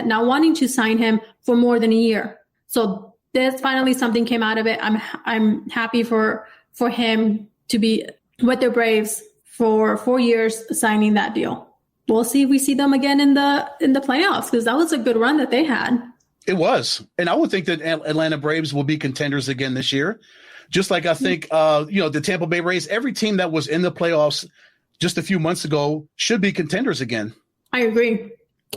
not wanting to sign him for more than a year. So there's finally something came out of it. I'm happy for him to be with the Braves for 4 years, signing that deal. We'll see if we see them again in the playoffs, because that was a good run that they had. It was. And I would think that Atlanta Braves will be contenders again this year. Just like I think, the Tampa Bay Rays, every team that was in the playoffs just a few months ago should be contenders again. I agree.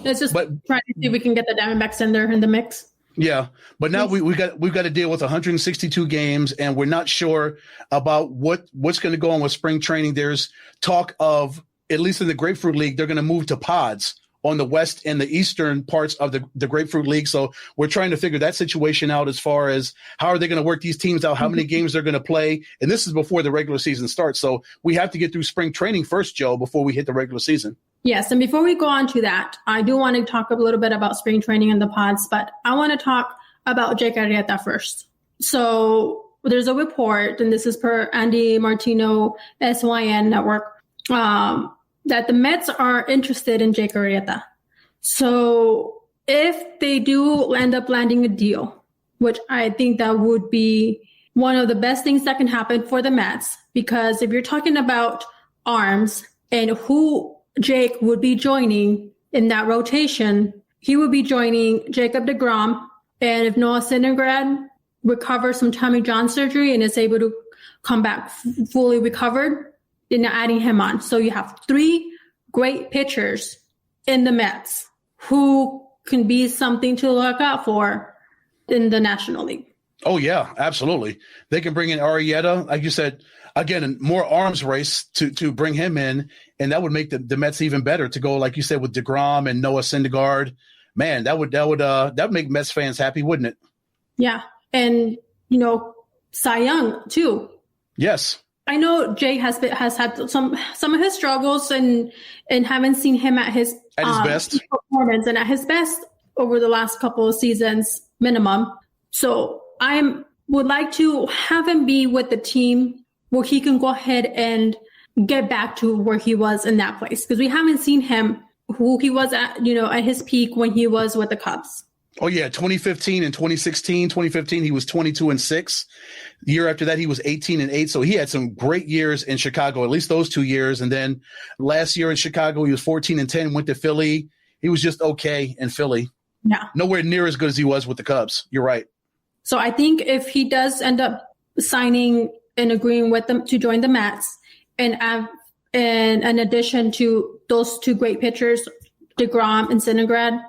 It's just trying to see if we can get the Diamondbacks in there in the mix. Yeah, but now we've got to deal with 162 games, and we're not sure about what's going to go on with spring training. There's talk of, at least in the Grapefruit League, they're going to move to pods on the west and the eastern parts of the Grapefruit League. So we're trying to figure that situation out as far as how are they going to work these teams out, how many games they're going to play. And this is before the regular season starts. So we have to get through spring training first, Joe, before we hit the regular season. Yes. And before we go on to that, I do want to talk a little bit about spring training and the pods, but I want to talk about Jake Arrieta first. So there's a report, and this is per Andy Martino, SYN Network, that the Mets are interested in Jake Arrieta. So if they do end up landing a deal, which I think that would be one of the best things that can happen for the Mets, because if you're talking about arms and who Jake would be joining in that rotation, he would be joining Jacob deGrom. And if Noah Syndergaard recovers from Tommy John surgery and is able to come back fully recovered, then adding him on. So you have 3 great pitchers in the Mets who can be something to look out for in the National League. Oh, yeah, absolutely. They can bring in Arrieta, like you said, again, more arms race to bring him in, and that would make the Mets even better to go, like you said, with deGrom and Noah Syndergaard. Man, that would make Mets fans happy, wouldn't it? Yeah, and Cy Young too. Yes. I know Jay has had some of his struggles and haven't seen him at his best performance and at his best over the last couple of seasons minimum. So I would like to have him be with the team where he can go ahead and get back to where he was in that place, because we haven't seen him who he was at his peak when he was with the Cubs. Oh, yeah, 2015 and 2016. 2015, he was 22-6. The year after that, he was 18-8. So he had some great years in Chicago, at least those 2 years. And then last year in Chicago, he was 14-10, went to Philly. He was just okay in Philly. Yeah. Nowhere near as good as he was with the Cubs. You're right. So I think if he does end up signing and agreeing with them to join the Mets, and in addition to those 2 great pitchers, deGrom and Syndergaard,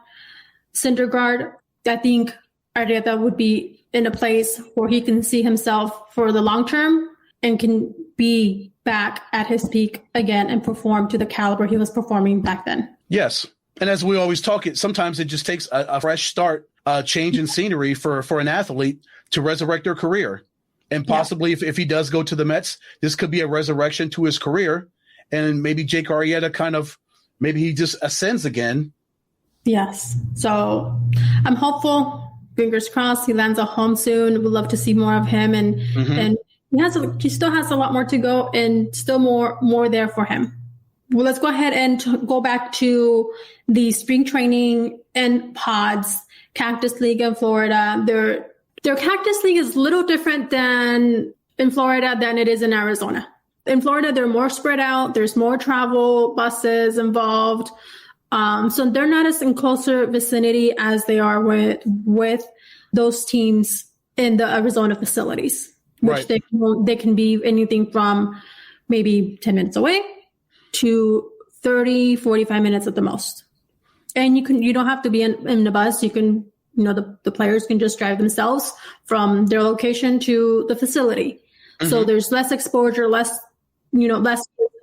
I think Arrieta would be in a place where he can see himself for the long term and can be back at his peak again and perform to the caliber he was performing back then. Yes. And as we always talk, sometimes it just takes a fresh start, change in scenery for an athlete to resurrect their career. And possibly if he does go to the Mets, this could be a resurrection to his career. And maybe Jake Arrieta maybe he just ascends again. Yes. So I'm hopeful. Fingers crossed he lands a home soon. We'd love to see more of him. And he still has a lot more to go, and still more there for him. Well, let's go ahead and go back to the spring training and pods, Cactus League in Florida. Their Cactus League is a little different than in Florida than it is in Arizona. In Florida, they're more spread out. There's more travel, buses involved. So they're not as in closer vicinity as they are with those teams in the Arizona facilities, which they can be anything from maybe 10 minutes away to 30, 45 minutes at the most. And you don't have to be in the bus. You can, the players can just drive themselves from their location to the facility. Mm-hmm. So there's less exposure, less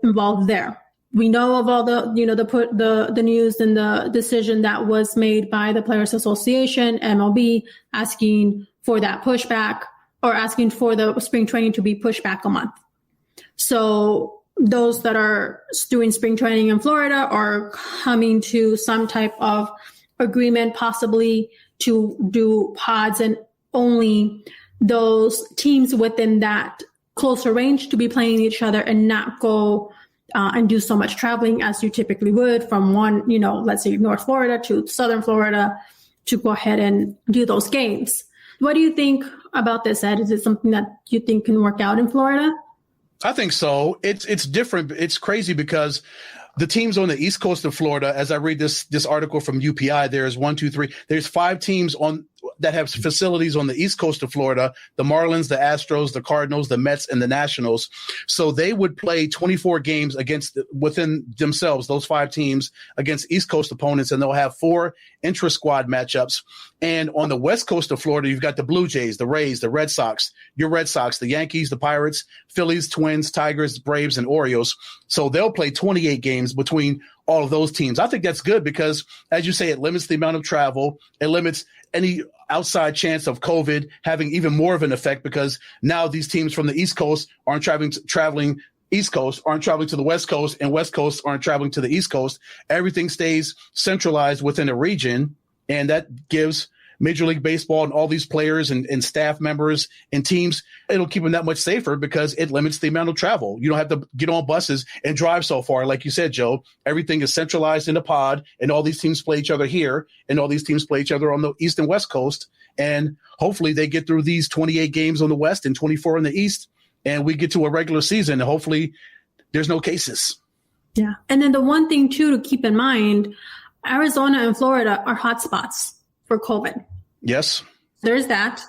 involved there. We know of all the news and the decision that was made by the Players Association, MLB, asking for that pushback, or asking for the spring training to be pushed back a month. So those that are doing spring training in Florida are coming to some type of agreement, possibly to do pods, and only those teams within that closer range to be playing each other and not go and do so much traveling as you typically would from one, let's say North Florida to Southern Florida to go ahead and do those games. What do you think about this, Ed? Is it something that you think can work out in Florida? I think so. It's different. It's crazy because the teams on the East Coast of Florida, as I read this article from UPI, there's 5 teams that have facilities on the East Coast of Florida: the Marlins, the Astros, the Cardinals, the Mets, and the Nationals. So they would play 24 games within themselves, those 5 teams, against East Coast opponents, and they'll have 4 intra-squad matchups. And on the West Coast of Florida, you've got the Blue Jays, the Rays, the Red Sox, your Red Sox, the Yankees, the Pirates, Phillies, Twins, Tigers, Braves, and Orioles. So they'll play 28 games between all of those teams. I think that's good because, as you say, it limits the amount of travel. It limits any outside chance of COVID having even more of an effect, because now these teams from the East Coast aren't traveling East Coast, aren't traveling to the West Coast, and West Coast aren't traveling to the East Coast. Everything stays centralized within a region, and that gives Major League Baseball and all these players and staff members and teams, it'll keep them that much safer because it limits the amount of travel. You don't have to get on buses and drive so far. Like you said, Joe, everything is centralized in a pod, and all these teams play each other here, and all these teams play each other on the East and West Coast. And hopefully they get through these 28 games on the West and 24 on the East, and we get to a regular season, and hopefully there's no cases. Yeah. And then the one thing, too, to keep in mind, Arizona and Florida are hotspots for COVID. Yes. There's that.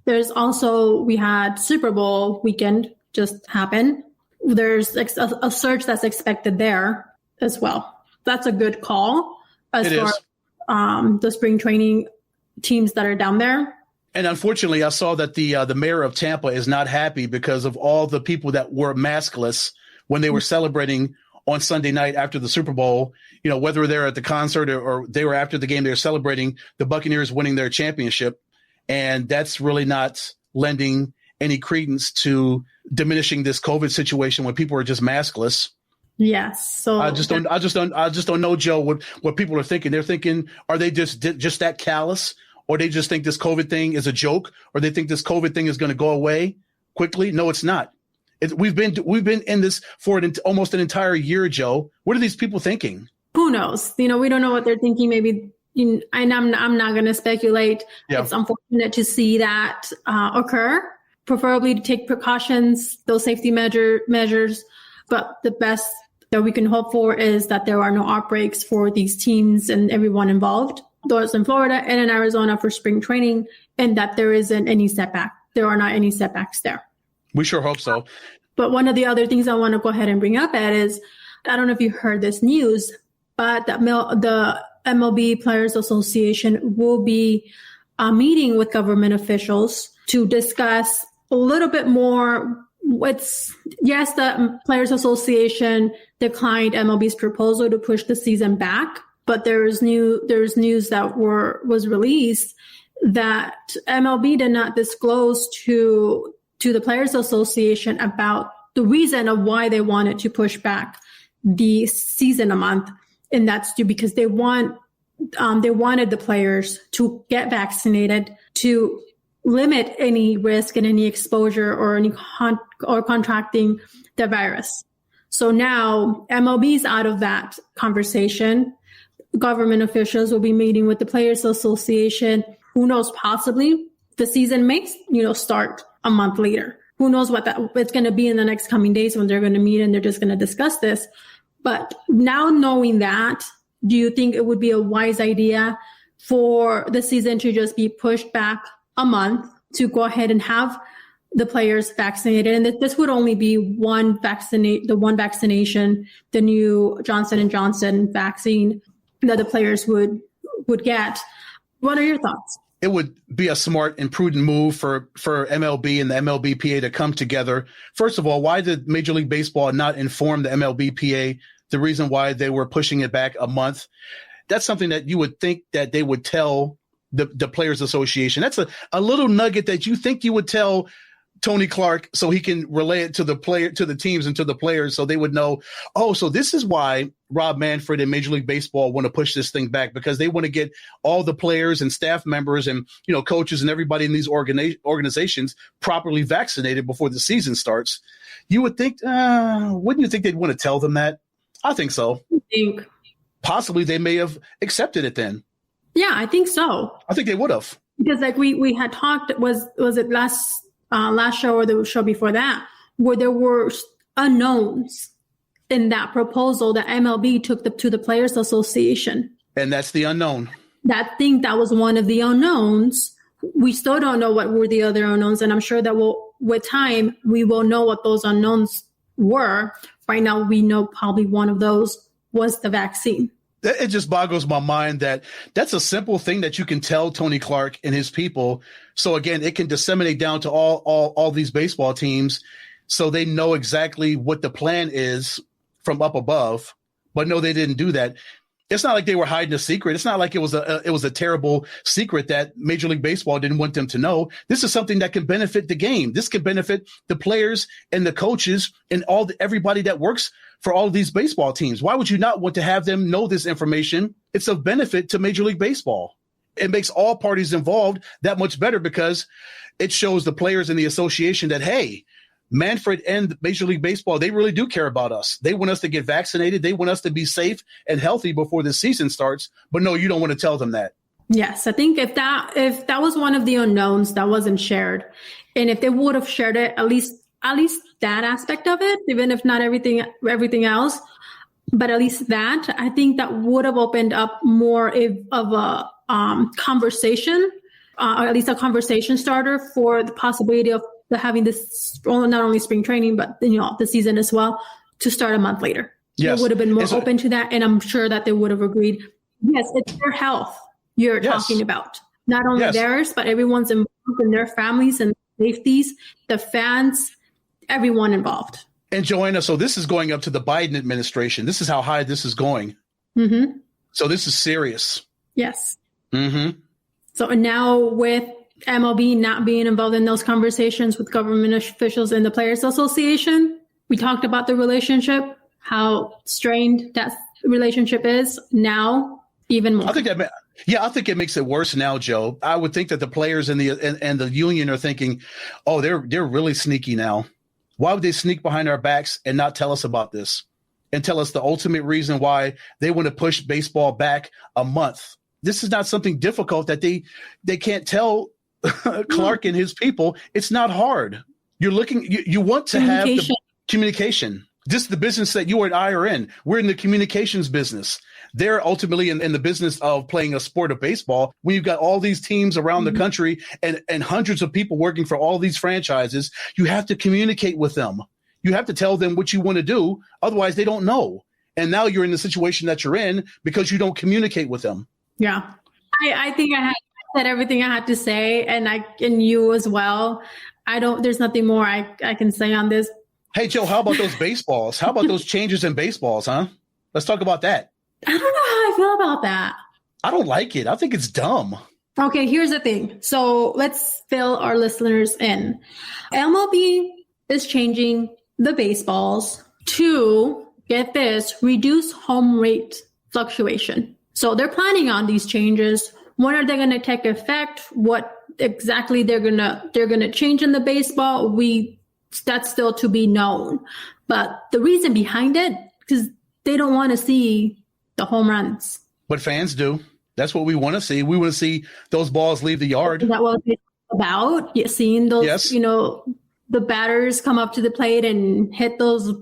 There's also, we had Super Bowl weekend just happen. There's a surge that's expected there as well. That's a good call as far as the spring training teams that are down there. And unfortunately, I saw that the mayor of Tampa is not happy because of all the people that were maskless when they were celebrating on Sunday night after the Super Bowl. Whether they're at the concert or they were after the game, they were celebrating the Buccaneers winning their championship. And that's really not lending any credence to diminishing this COVID situation when people are just maskless. Yes. So I just don't know, Joe, what people are thinking. They're thinking, are they just that callous, or they just think this COVID thing is a joke, or they think this COVID thing is going to go away quickly? No, it's not. We've been in this for almost an entire year, Joe. What are these people thinking? Who knows? We don't know what they're thinking. Maybe, and I'm not going to speculate. Yeah. It's unfortunate to see that occur. Preferably to take precautions, those safety measures. But the best that we can hope for is that there are no outbreaks for these teams and everyone involved, those in Florida and in Arizona for spring training, and that there isn't any setback. There are not any setbacks there. We sure hope so. But one of the other things I want to go ahead and bring up, Ed, is, I don't know if you heard this news, but the MLB Players Association will be meeting with government officials to discuss a little bit more. The Players Association declined MLB's proposal to push the season back, but there's news that was released that MLB did not disclose to the Players Association about the reason of why they wanted to push back the season a month. And that's because they wanted the players to get vaccinated to limit any risk and any exposure or any contracting the virus. So now MLB's out of that conversation. Government officials will be meeting with the Players Association. Who knows, possibly the season may start a month later. Who knows what it's going to be in the next coming days when they're going to meet and they're just going to discuss this. But now knowing that, do you think it would be a wise idea for the season to just be pushed back a month to go ahead and have the players vaccinated? And this would only be one vaccination, the new Johnson & Johnson vaccine that the players would get. What are your thoughts? It would be a smart and prudent move for MLB and the MLBPA to come together. First of all, why did Major League Baseball not inform the MLBPA the reason why they were pushing it back a month? That's something that you would think that they would tell the Players Association. That's a little nugget that you think you would tell Tony Clark so he can relay it to the teams and to the players so they would know, oh, so this is why Rob Manfred and Major League Baseball want to push this thing back, because they want to get all the players and staff members and, coaches and everybody in these organizations properly vaccinated before the season starts. You would think, wouldn't you think they'd want to tell them that? I think so. I think possibly they may have accepted it then. Yeah, I think so. I think they would have. Because like we had talked, was it last show or the show before that, where there were unknowns in that proposal that MLB took to the Players Association. And that's the unknown. That was one of the unknowns. We still don't know what were the other unknowns, and I'm sure that with time, we will know what those unknowns were. Right now, we know probably one of those was the vaccine. It just boggles my mind that that's a simple thing that you can tell Tony Clark and his people. So again, it can disseminate down to all these baseball teams so they know exactly what the plan is from up above. But no, they didn't do that. It's not like they were hiding a secret. It's not like it was a terrible secret that Major League Baseball didn't want them to know. This is something that can benefit the game. This can benefit the players and the coaches and everybody that works for all of these baseball teams. Why would you not want to have them know this information? It's of benefit to Major League Baseball. It makes all parties involved that much better because it shows the players in the association that, hey, Manfred and Major League Baseball, they really do care about us. They want us to get vaccinated. They want us to be safe and healthy before the season starts. But no, you don't want to tell them that. Yes, I think if that was one of the unknowns that wasn't shared, and if they would have shared it, at least that aspect of it, even if not everything else, but at least that, I think that would have opened up more of a conversation, or at least a conversation starter for the possibility of having this, not only spring training, but the season as well, to start a month later. Yes. They would have been more open to that, and I'm sure that they would have agreed. Yes, it's their health you're talking about. Not only theirs, but everyone's involved in their families and safeties, the fans, everyone involved. And Joanna, so this is going up to the Biden administration. This is how high this is going. Mm-hmm. So this is serious. Yes. Mm-hmm. So now with MLB not being involved in those conversations with government officials and the Players Association, we talked about the relationship, how strained that relationship is now, even more. I think it makes it worse now, Joe. I would think that the players and the union are thinking, oh, they're really sneaky now. Why would they sneak behind our backs and not tell us about this and tell us the ultimate reason why they want to push baseball back a month? This is not something difficult that they can't tell Clark and his people. It's not hard. You want to have the communication. This is the business that you and I are in. We're in the communications business. They're ultimately in the business of playing a sport of baseball. When you've got all these teams around the country and hundreds of people working for all these franchises, you have to communicate with them. You have to tell them what you want to do. Otherwise, they don't know. And now you're in the situation that you're in because you don't communicate with them. Yeah. I think I said everything I had to say, and you as well. There's nothing more I can say on this. Hey, Joe, how about those baseballs? How about those changes in baseballs, huh? Let's talk about that. I don't know how I feel about that. I don't like it. I think it's dumb. Okay, here's the thing. So let's fill our listeners in. MLB is changing the baseballs to, get this, reduce home rate fluctuation. So they're planning on these changes. When are they going to take effect? What exactly they're gonna change in the baseball? That's still to be known. But the reason behind it, because they don't want to see the home runs. But fans do. That's what we want to see. We want to see those balls leave the yard. Is that what it's about? Seeing those, the batters come up to the plate and hit those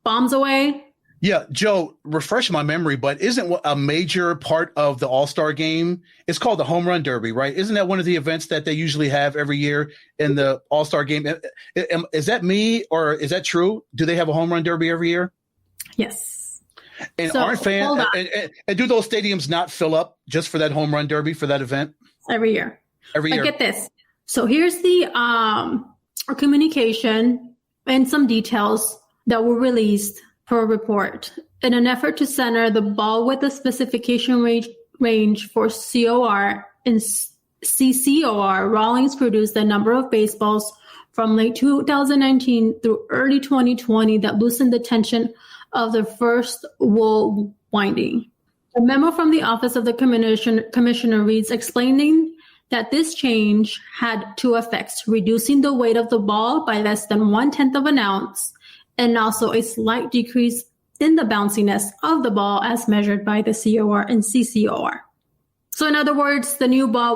bombs away? Yeah, Joe, refresh my memory, but isn't a major part of the All-Star game? It's called the Home Run Derby, right? Isn't that one of the events that they usually have every year in the All-Star game? Is that me or is that true? Do they have a Home Run Derby every year? Yes. And aren't fans and do those stadiums not fill up just for that Home Run Derby for that event? Every year. Every year. Get this. So here's the communication and some details that were released per report. In an effort to center the ball with the specification range for COR and CCOR, Rawlings produced a number of baseballs from late 2019 through early 2020 that loosened the tension of the first wool winding. A memo from the Office of the Commissioner reads, explaining that this change had two effects: reducing the weight of the ball by less than 1/10 of an ounce, and also a slight decrease in the bounciness of the ball as measured by the COR and CCOR. So in other words, the new ball